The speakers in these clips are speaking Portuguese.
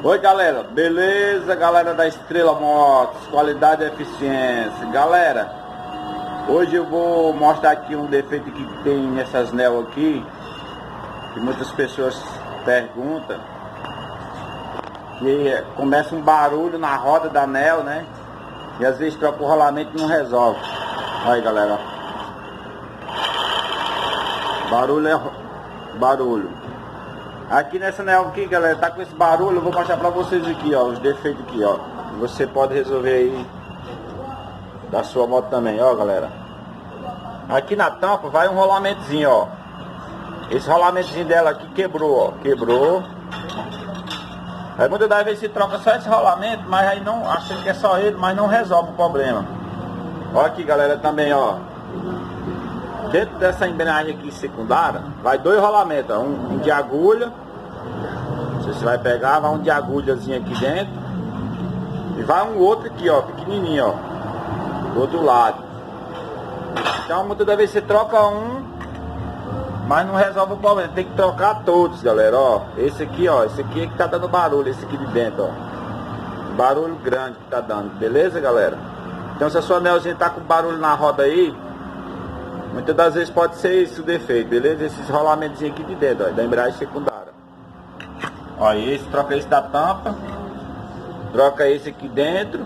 Oi galera, beleza galera da Estrela Motos, qualidade e eficiência. Galera, hoje eu vou mostrar aqui um defeito que tem nessas nel aqui, que muitas pessoas perguntam, que começa um barulho na roda da nel, né? E às vezes troca o rolamento e não resolve. Aí galera, barulho. Aqui nessa nel aqui, galera, tá com esse barulho. Eu vou mostrar pra vocês aqui, ó, os defeitos aqui, ó. Você pode resolver aí da sua moto também, ó, galera. Aqui na tampa vai um rolamentozinho, ó. Esse rolamentozinho dela aqui quebrou, ó. Quebrou. Aí muitas das vezes se troca só esse rolamento, mas aí não, achando que é só ele, mas não resolve o problema. Ó aqui, galera, também, ó. Dentro dessa embreagem aqui secundária, vai dois rolamentos, ó, um de agulha. Você vai pegar, vai um de agulhazinha aqui dentro. E vai um outro aqui, ó, pequenininho, ó, do outro lado. Então muitas das vezes você troca um, mas não resolve o problema. Tem que trocar todos, galera, ó. Esse aqui, ó, esse aqui é que tá dando barulho, esse aqui de dentro, ó. Barulho grande que tá dando, beleza, galera? Então se a sua anelzinha tá com barulho na roda aí, muitas das vezes pode ser esse o defeito, beleza? Esses rolamentos aqui de dentro, ó, da embreagem secundária. Ó, esse, troca esse da tampa, troca esse aqui dentro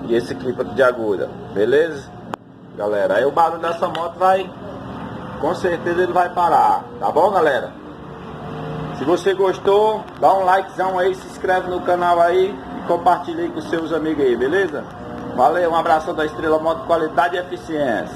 e esse aqui de agulha, beleza? Galera, aí o barulho dessa moto vai, com certeza ele vai parar, tá bom, galera? Se você gostou, dá um likezão aí, se inscreve no canal aí e compartilha aí com seus amigos aí, beleza? Valeu, um abração da Estrela Moto, qualidade e eficiência.